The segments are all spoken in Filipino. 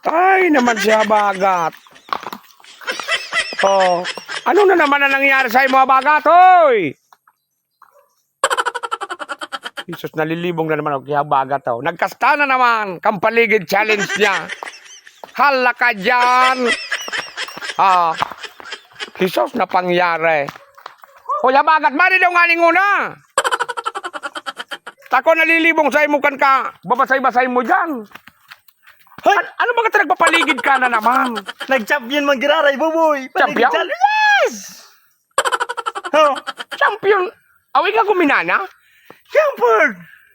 Ay, naman siya bagat. Oh, ano na naman ang nangyari sa mga bagat, hoy? Jesus, nalilibong na naman ako kaya bagat, oh. Nagkasta na naman, kampaligid challenge niya. Hala ka dyan. Ah, Jesus, na pangyari. Kuya bagat, mari daw nga una. Tako nalilibong sa imukan ka, babasay-basay mo dyan. Ano ba ka nagpapaligid ka na naman? Nag-champion man giraray, buboy. Champion? Yes! Oh, Champion? Awi ka kuminana? champion!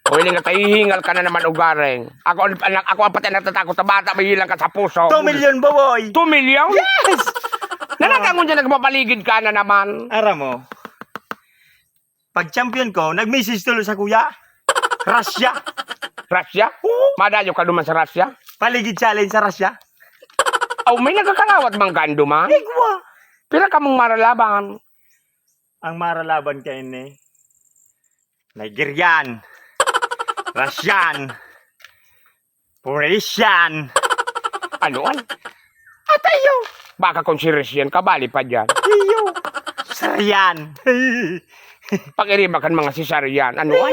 O hindi nga tahihingal ka na naman ugareng. Ako ang pati natatakot sa bata, may hilang ka sa puso. 2 million, buboy. 2 million? Yes! Nanagangon dyan nagpapaligid ka na naman. Ara mo, pag champion ko, nag-message tuloy sa kuya. Russia. Russia? Madayo ka naman sa Russia? Paligid challenge sa Russia. Oh, may nagkakalawat bang kando man? Igwa. Pila ka mong maralaban? Ang maralaban ka ini. Nigerian. Russian. Polynesian. Anuan? Atayo. Baka kung si Russian, kabali pa dyan. Iyo. Syrian. Pag-irimakan mga sisaryan. Anuan?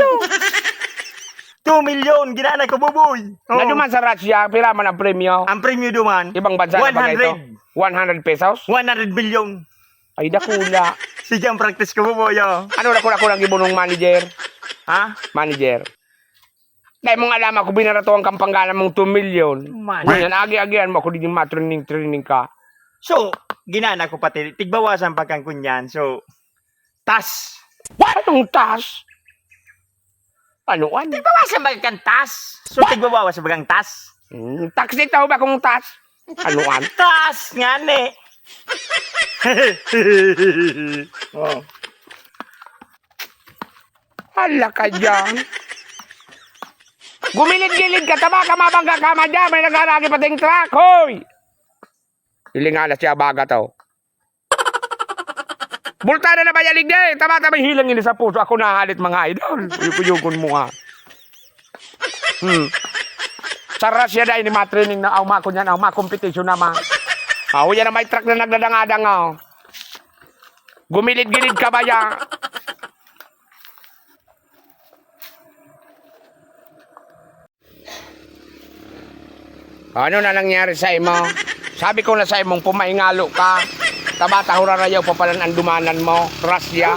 2 million, ginana ko, buboy. Na duman sa Russia, pira man ang premyo. Ang premyo duman, Ibang bansa na ba ito? 100 pesos? 100 million. Ay, dakula. Sige ang practice ko, buboy. Oh. Ano na ko lang ibunong manager? Ha? Manager. Dahil mong alam ako, binarato ang kampanggalan mong 2 million. Man. Ganyan, agi-agian mo ako din yung matraining ka. So, ginana ko pati, tigbawasan pagkang kunyan. So, tas. Anong tas? Anuan? Tigbawasan pagkang tas. So, tigbawasan pagkang tas. Taxi tao ba kung tas? Anuan? Tas nga ne. Oh. Hala ka dyan. Gumilid-gilid ka, tama ka mabangga ka man dyan. May nag-aragi pating truck, hoy! Hilingala siya baga to. Bultana na ba yalig din? Tama-tama hilang ini sa puso. Ako nahalit mga idol. Uyukuyukon mo ha. Sa Russia dahil ni matraining na aw mako niyan, aw makompetisyon naman. Yan na may truck na nagdadang-adang aw. Gumilid-gilid ka ba ya? Ano na nangyari sa imo? Sabi ko na sa imong pumaingalo ka. Tabata hurarayaw pa pala ang dumanan mo. Russia.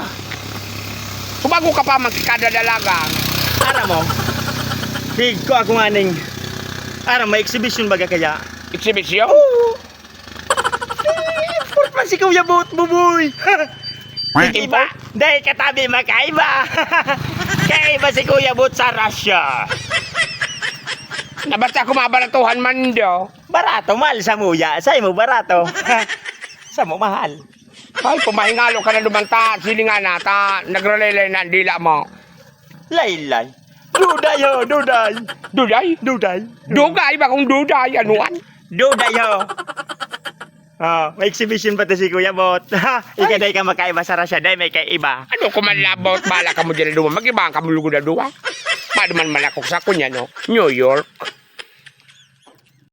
Subago ka pa magkadadalaga. Ara mo, big ko ako nga ning, ara may exhibition baga kaya? Exhibition? Oo. Import man si Kuya Bot, buboy. Iba, dahil katabi makaiba. Kaiba si Kuya Bot sa Russia. Nabasta kumabaratuhan man do. Barato, mahal sa muya. Sa mo barato. Sa mo mahal. Ay, pumahingalo ka na lumanta. Silingan na, nagrelay na ang dila mo. Laylay. Duday ho, duday. Duday? Duday. Dugay ba kung duday? Anuan? Duday ho. Oh, may exhibition pa to si Kuya Bot. Ikaday ka makaiba sa Russia, dahil may kaiba. Ano kung manlabot, bala ka mo dyan na duwa. Mag-ibang ka mo lugo na duwa. Paano man malakok sa kunya, no? New York.